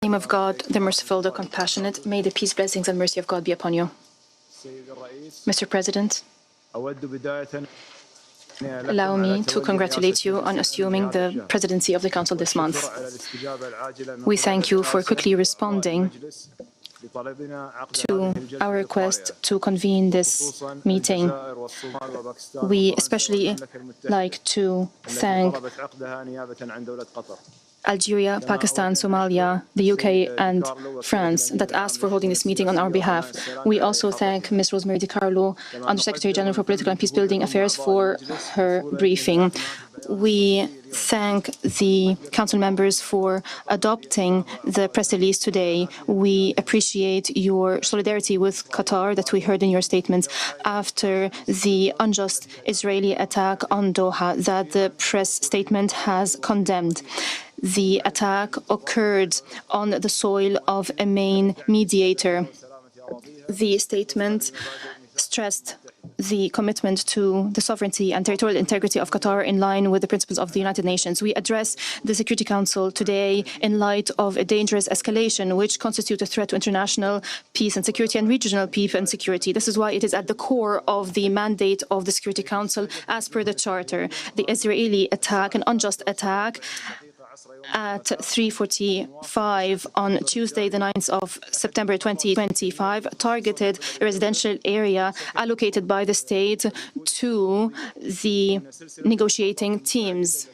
name of God, the merciful, the compassionate, may the peace, blessings, and mercy of God be upon you. Mr. President, allow me to congratulate you on assuming the presidency of the Council this month. We thank you for quickly responding to our request to convene this meeting. We especially like to thank Algeria, Pakistan, Somalia, the UK and France that asked for holding this meeting on our behalf. We also thank Ms. Rosemary DiCarlo, Undersecretary General for Political and Peacebuilding Affairs, for her briefing. We thank the Council members for adopting the press release today. We appreciate your solidarity with Qatar that we heard in your statements after the unjust Israeli attack on Doha that the press statement has condemned. The attack occurred on the soil of a main mediator. The statement stressed the commitment to the sovereignty and territorial integrity of Qatar in line with the principles of the United Nations. We address the Security Council today in light of a dangerous escalation which constitutes a threat to international peace and security and regional peace and security. This is why it is at the core of the mandate of the Security Council as per the Charter. The Israeli attack, an unjust attack, at 3:45 on Tuesday, the 9th of September 2025, targeted a residential area allocated by the state to the negotiating teams.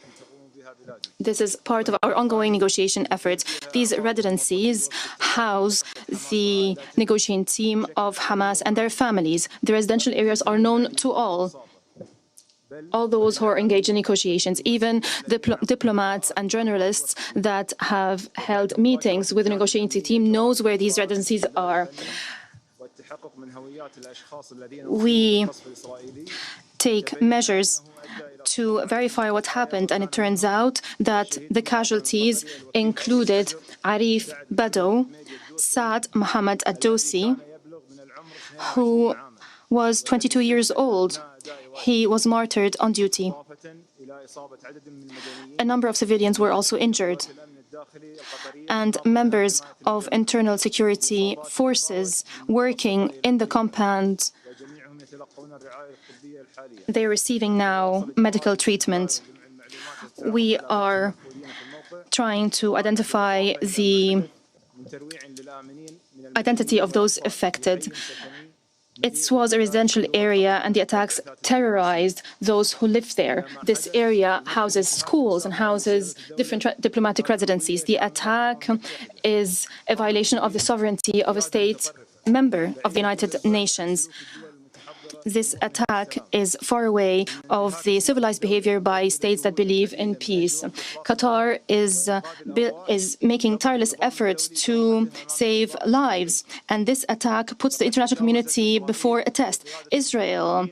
This is part of our ongoing negotiation efforts. These residencies house the negotiating team of Hamas and their families. The residential areas are known to all those who are engaged in negotiations, even diplomats and journalists that have held meetings with the negotiating team knows where these residencies are. We take measures to verify what happened, and it turns out that the casualties included Arif Bado, Saad Mohammed Ad-Dosi, who was 22 years old. He was martyred on duty. A number of civilians were also injured, and members of internal security forces working in the compound, they are receiving now medical treatment. We are trying to identify the identity of those affected. It was a residential area, and the attacks terrorized those who live there. This area houses schools and houses different diplomatic residencies. The attack is a violation of the sovereignty of a state member of the United Nations. This attack is far away of the civilized behavior by states that believe in peace. Qatar is making tireless efforts to save lives, and this attack puts the international community before a test. Israel,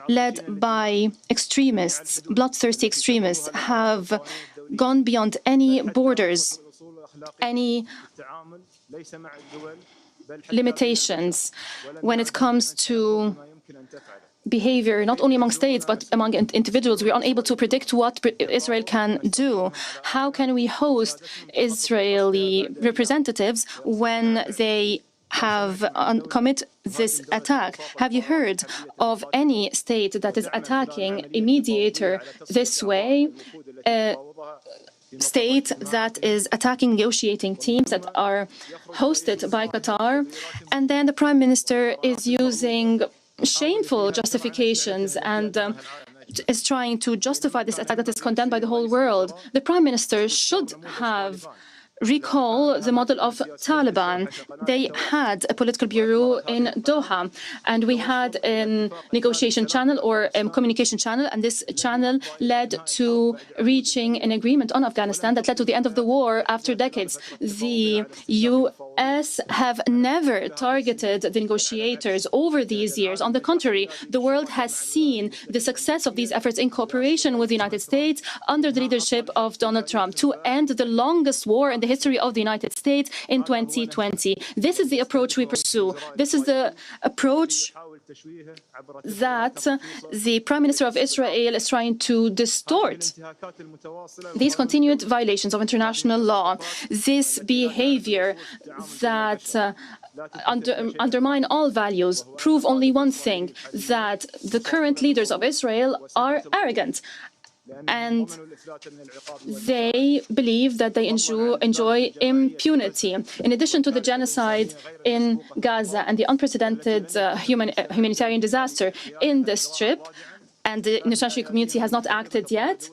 led by extremists, bloodthirsty extremists, have gone beyond any borders, any limitations when it comes to behavior, not only among states, but among individuals. We are unable to predict what Israel can do. How can we host Israeli representatives when they have commit this attack? Have you heard of any state that is attacking a mediator this way? State that is attacking negotiating teams that are hosted by Qatar, and then the Prime Minister is using shameful justifications and is trying to justify this attack that is condemned by the whole world. The Prime Minister should have recall the model of Taliban. They had a political bureau in Doha, and we had a negotiation channel or a communication channel, and this channel led to reaching an agreement on Afghanistan that led to the end of the war after decades. The US have never targeted the negotiators over these years. On the contrary, the world has seen the success of these efforts in cooperation with the United States under the leadership of Donald Trump to end the longest war in the history of the United States in 2020. This is the approach we pursue. This is the approach that the Prime Minister of Israel is trying to distort these continued violations of international law, this behavior that undermine all values, prove only one thing, that the current leaders of Israel are arrogant. And they believe that they enjoy impunity. In addition to the genocide in Gaza and the unprecedented humanitarian disaster in the Strip, and the international community has not acted yet,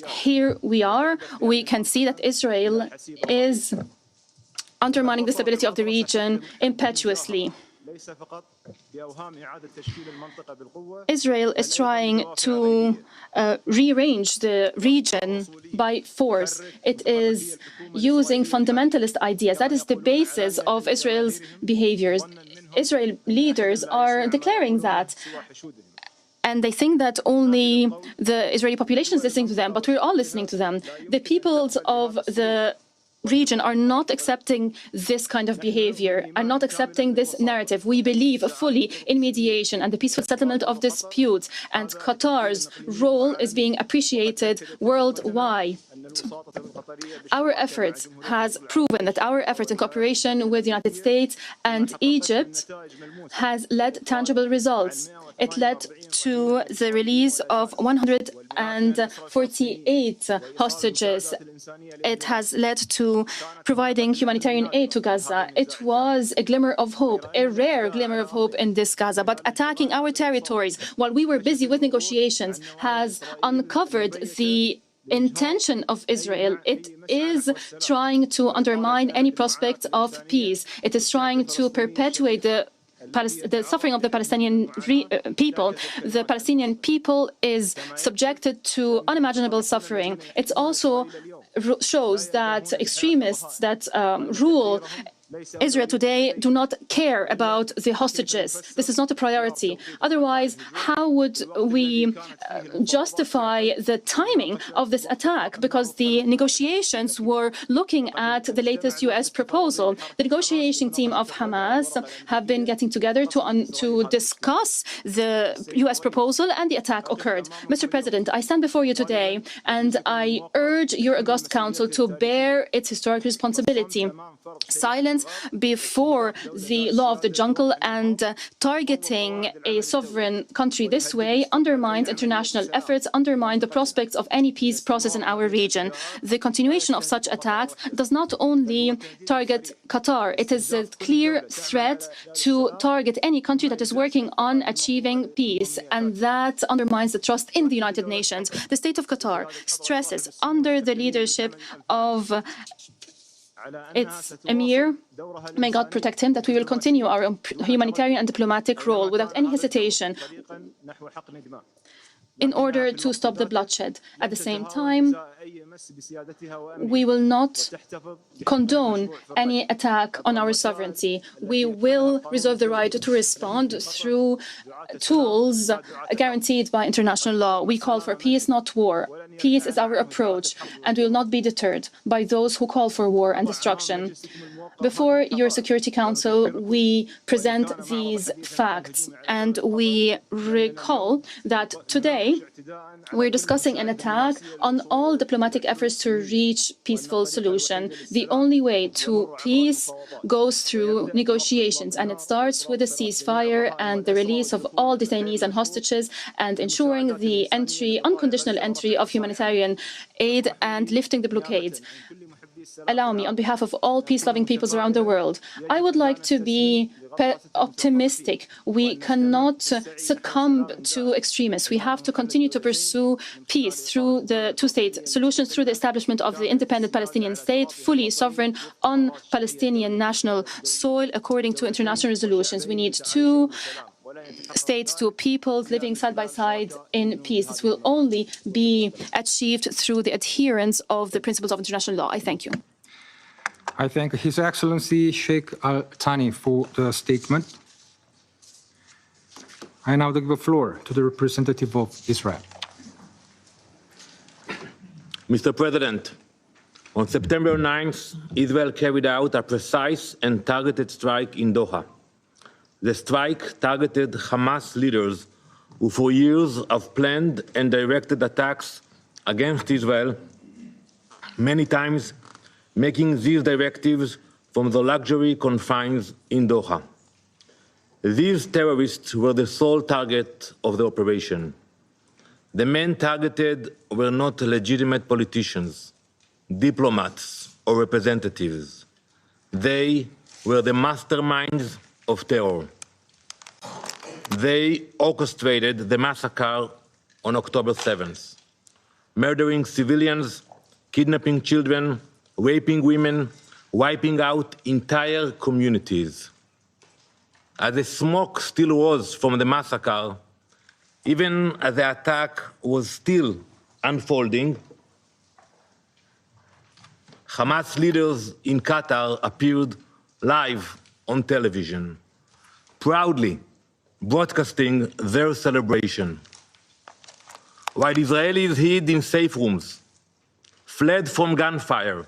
here we are. We can see that Israel is undermining the stability of the region impetuously. Israel is trying to rearrange the region by force. It is using fundamentalist ideas. That is the basis of Israel's behaviors. Israel leaders are declaring that. And they think that only the Israeli population is listening to them, but we're all listening to them. The peoples of the region are not accepting this kind of behavior, are not accepting this narrative. We believe fully in mediation and the peaceful settlement of disputes, and Qatar's role is being appreciated worldwide. Our efforts has proven that our efforts in cooperation with the United States and Egypt has led tangible results. It led to the release of 148 hostages. It has led to providing humanitarian aid to Gaza. It was a glimmer of hope, a rare glimmer of hope in this Gaza. But attacking our territories while we were busy with negotiations has uncovered the intention of Israel. It is trying to undermine any prospect of peace. It is trying to perpetuate the suffering of the Palestinian people. The Palestinian people is subjected to unimaginable suffering. It also shows that extremists that rule Israel today do not care about the hostages. This is not a priority. Otherwise, how would we justify the timing of this attack? Because the negotiations were looking at the latest U.S. proposal. The negotiating team of Hamas have been getting together to discuss the U.S. proposal, and the attack occurred. Mr. President, I stand before you today, and I urge your august council to bear its historic responsibility. Silence before the law of the jungle and targeting a sovereign country this way undermines international efforts, undermines the prospects of any peace process in our region. The continuation of such attacks does not only target Qatar, it is a clear threat to target any country that is working on achieving peace, and that undermines the trust in the United Nations. The state of Qatar stresses, under the leadership of its emir, may God protect him, that we will continue our humanitarian and diplomatic role without any hesitation in order to stop the bloodshed. At the same time, we will not condone any attack on our sovereignty. We will reserve the right to respond through tools guaranteed by international law. We call for peace, not war. Peace is our approach, and we will not be deterred by those who call for war and destruction. Before your Security Council, we present these facts, and we recall that today we're discussing an attack on all diplomatic efforts to reach peaceful solution. The only way to peace goes through negotiations, and it starts with a ceasefire and the release of all detainees and hostages, and ensuring the unconditional entry of humanitarian aid and lifting the blockade. Allow me, on behalf of all peace-loving peoples around the world, I would like to be optimistic. We cannot succumb to extremists. We have to continue to pursue peace through the two-state solutions, through the establishment of the independent Palestinian state, fully sovereign on Palestinian national soil according to international resolutions. We need two states, two peoples living side by side in peace. This will only be achieved through the adherence of the principles of international law. I thank you. I thank His Excellency Sheikh Al-Thani for the statement. I now give the floor to the representative of Israel. Mr. President, on September 9th, Israel carried out a precise and targeted strike in Doha. The strike targeted Hamas leaders who for years have planned and directed attacks against Israel, many times making these directives from the luxury confines in Doha. These terrorists were the sole target of the operation. The men targeted were not legitimate politicians, diplomats, or representatives. They were the masterminds of terror. They orchestrated the massacre on October 7th, murdering civilians, kidnapping children, raping women, wiping out entire communities. As the smoke still rose from the massacre, even as the attack was still unfolding, Hamas leaders in Qatar appeared live on television, proudly broadcasting their celebration. While Israelis hid in safe rooms, fled from gunfire,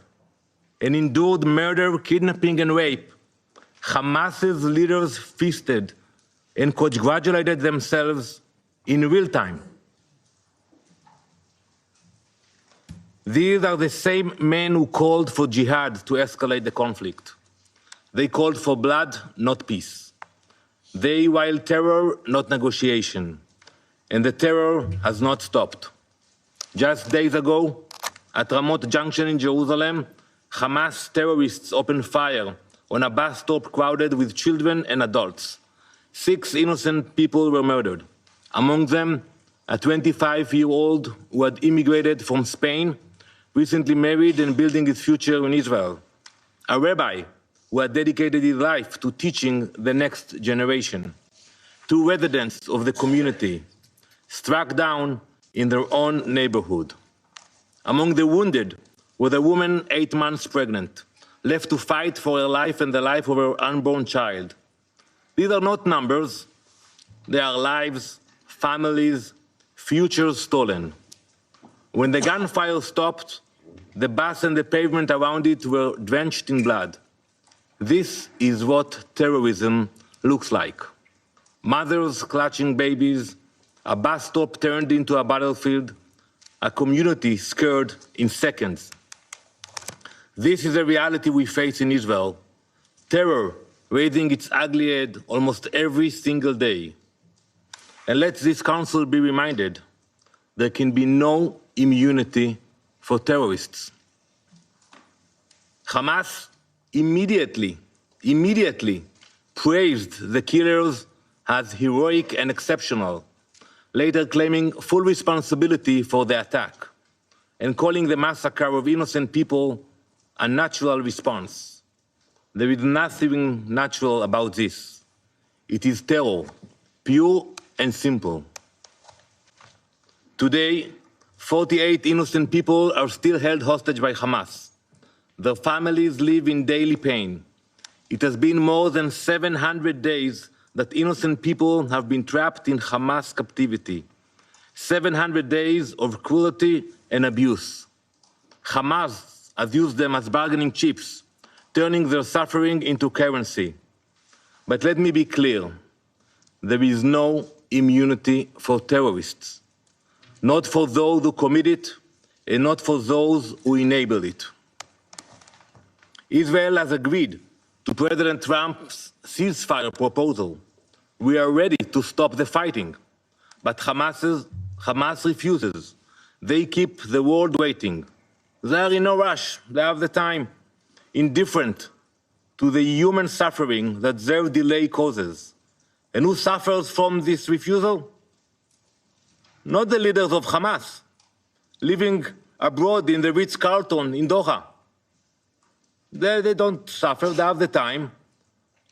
and endured murder, kidnapping, and rape, Hamas's leaders feasted and congratulated themselves in real time. These are the same men who called for jihad to escalate the conflict. They called for blood, not peace. They wild terror, not negotiation. And the terror has not stopped. Just days ago, at Ramot Junction in Jerusalem, Hamas terrorists opened fire on a bus stop crowded with children and adults. 6 innocent people were murdered. Among them, a 25-year-old who had immigrated from Spain, recently married and building his future in Israel. A rabbi who had dedicated his life to teaching the next generation. 2 residents of the community struck down in their own neighborhood. Among the wounded was a woman 8 months pregnant, left to fight for her life and the life of her unborn child. These are not numbers, they are lives, families, futures stolen. When the gunfire stopped, the bus and the pavement around it were drenched in blood. This is what terrorism looks like. Mothers clutching babies, a bus stop turned into a battlefield, a community scared in seconds. This is a reality we face in Israel. Terror raising its ugly head almost every single day. And let this council be reminded, there can be no immunity for terrorists. Hamas immediately praised the killers as heroic and exceptional, later claiming full responsibility for the attack and calling the massacre of innocent people a natural response. There is nothing natural about this. It is terror, pure and simple. Today, 48 innocent people are still held hostage by Hamas. Their families live in daily pain. It has been more than 700 days that innocent people have been trapped in Hamas captivity. 700 days of cruelty and abuse. Hamas has used them as bargaining chips, turning their suffering into currency. But let me be clear, there is no immunity for terrorists. Not for those who commit it, and not for those who enable it. Israel has agreed to President Trump's ceasefire proposal. We are ready to stop the fighting, but Hamas refuses. They keep the world waiting. They are in no rush, they have the time, indifferent to the human suffering that their delay causes. And who suffers from this refusal? Not the leaders of Hamas, living abroad in the Ritz-Carlton in Doha. They don't suffer, they have the time,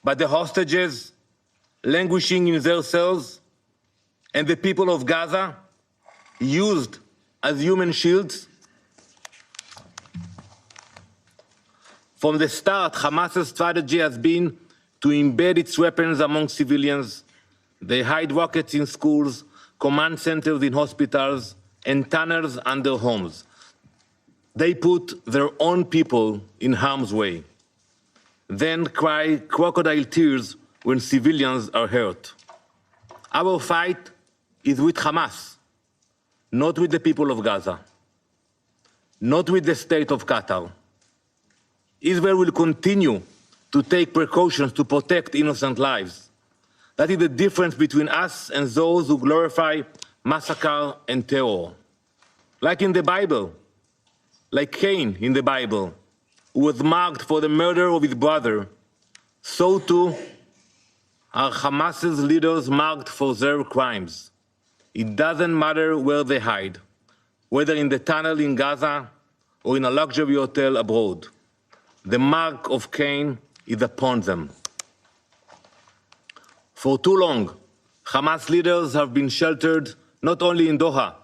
but the hostages languishing in their cells and the people of Gaza used as human shields. From the start, Hamas's strategy has been to embed its weapons among civilians. They hide rockets in schools, command centers in hospitals, and tunnels under homes. They put their own people in harm's way, then cry crocodile tears when civilians are hurt. Our fight is with Hamas, not with the people of Gaza, not with the state of Qatar. Israel will continue to take precautions to protect innocent lives. That is the difference between us and those who glorify massacre and terror. Like in the Bible, like Cain in the Bible, who was marked for the murder of his brother, so too are Hamas's leaders marked for their crimes. It doesn't matter where they hide, whether in the tunnel in Gaza or in a luxury hotel abroad. The mark of Cain is upon them. For too long, Hamas leaders have been sheltered not only in Doha,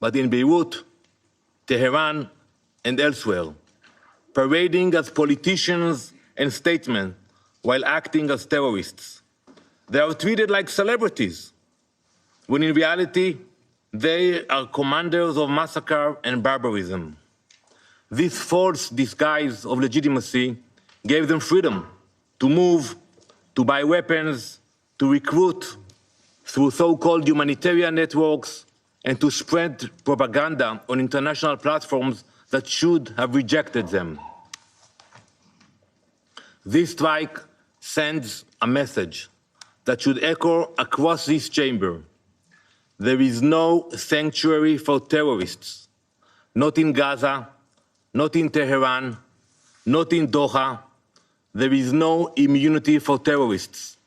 but in Beirut, Tehran, and elsewhere, parading as politicians and statesmen while acting as terrorists. They are treated like celebrities, when in reality, they are commanders of massacre and barbarism. This false disguise of legitimacy gave them freedom to move, to buy weapons, to recruit through so-called humanitarian networks, and to spread propaganda on international platforms that should have rejected them. This strike sends a message that should echo across this chamber. There is no sanctuary for terrorists, not in Gaza, not in Tehran, not in Doha. There is no immunity for terrorists.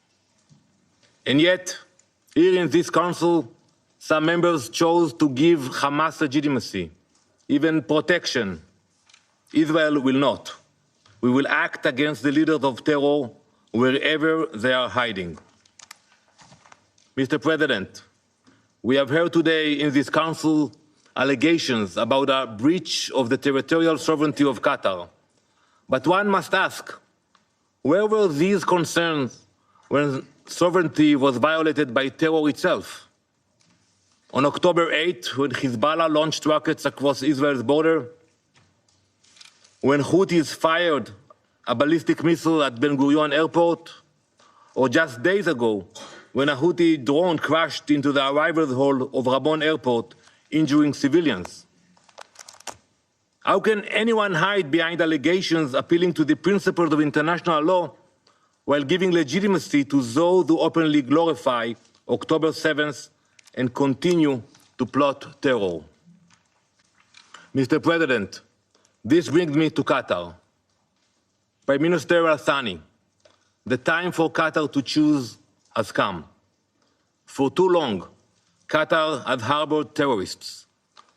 And yet, here in this council, some members chose to give Hamas legitimacy, even protection. Israel will not. We will act against the leaders of terror wherever they are hiding. Mr. President, we have heard today in this council allegations about a breach of the territorial sovereignty of Qatar. But one must ask, where were these concerns when sovereignty was violated by terror itself? On October 8, when Hezbollah launched rockets across Israel's border, when Houthis fired a ballistic missile at Ben Gurion airport, or just days ago, when a Houthi drone crashed into the arrivals hall of Rabon airport, injuring civilians. How can anyone hide behind allegations appealing to the principles of international law while giving legitimacy to those who openly glorify October 7th and continue to plot terror? Mr. President, this brings me to Qatar. Prime Minister Al-Thani, the time for Qatar to choose has come. For too long, Qatar has harbored terrorists,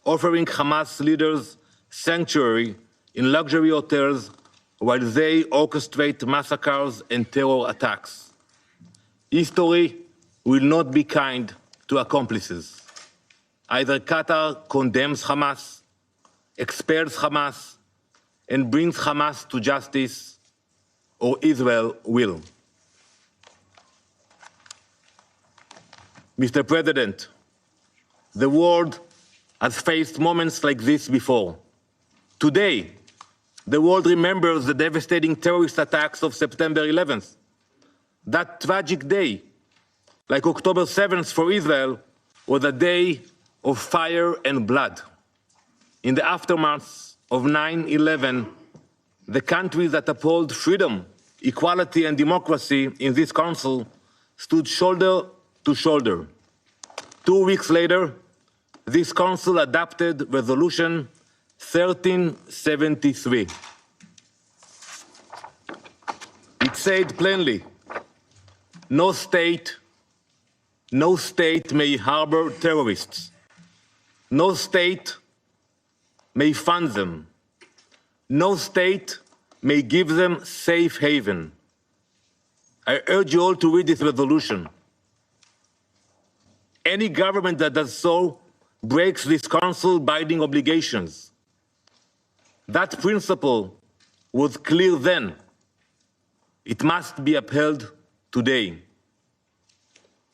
offering Hamas leaders sanctuary in luxury hotels while they orchestrate massacres and terror attacks. History will not be kind to accomplices. Either Qatar condemns Hamas, expels Hamas, and brings Hamas to justice, or Israel will. Mr. President, the world has faced moments like this before. Today, the world remembers the devastating terrorist attacks of September 11th. That tragic day, like October 7th for Israel, was a day of fire and blood. In the aftermath of 9/11, the countries that uphold freedom, equality, and democracy in this council stood shoulder to shoulder. 2 weeks later, this council adopted Resolution 1373. It said plainly, no state may harbor terrorists. No state may fund them. No state may give them safe haven. I urge you all to read this resolution. Any government that does so breaks this council binding obligations. That principle was clear then. It must be upheld today.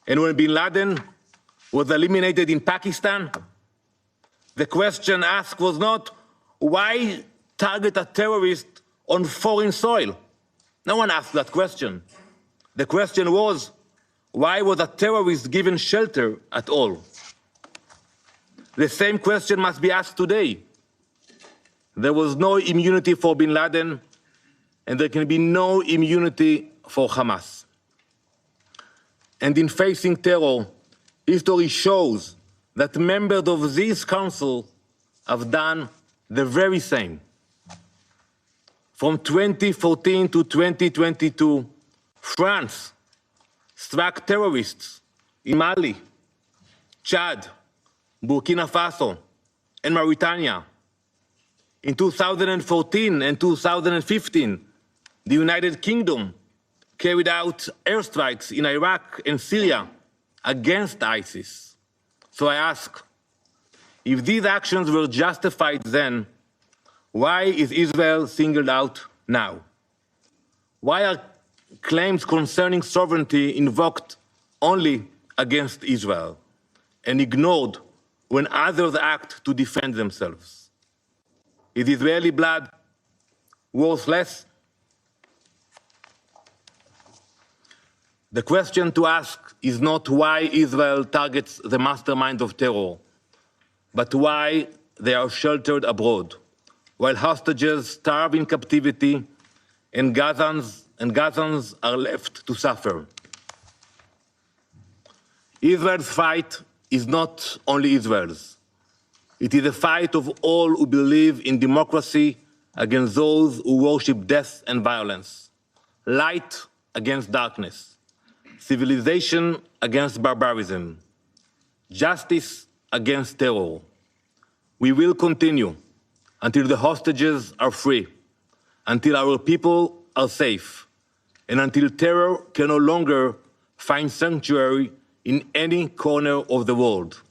And when bin Laden was eliminated in Pakistan, the question asked was not, why target a terrorist on foreign soil? No one asked that question. The question was, why was a terrorist given shelter at all? The same question must be asked today. There was no immunity for bin Laden, and there can be no immunity for Hamas. And in facing terror, history shows that members of this council have done the very same. From 2014 to 2022, France struck terrorists in Mali, Chad, Burkina Faso, and Mauritania. In 2014 and 2015, the United Kingdom carried out airstrikes in Iraq and Syria against ISIS. So I ask, if these actions were justified then, why is Israel singled out now? Why are claims concerning sovereignty invoked only against Israel and ignored when others act to defend themselves? Is Israeli blood worth less? The question to ask is not why Israel targets the masterminds of terror, but why they are sheltered abroad, while hostages starve in captivity and Gazans are left to suffer. Israel's fight is not only Israel's. It is a fight of all who believe in democracy against those who worship death and violence, light against darkness, civilization against barbarism, justice against terror. We will continue until the hostages are free, until our people are safe, and until terror can no longer find sanctuary in any corner of the world.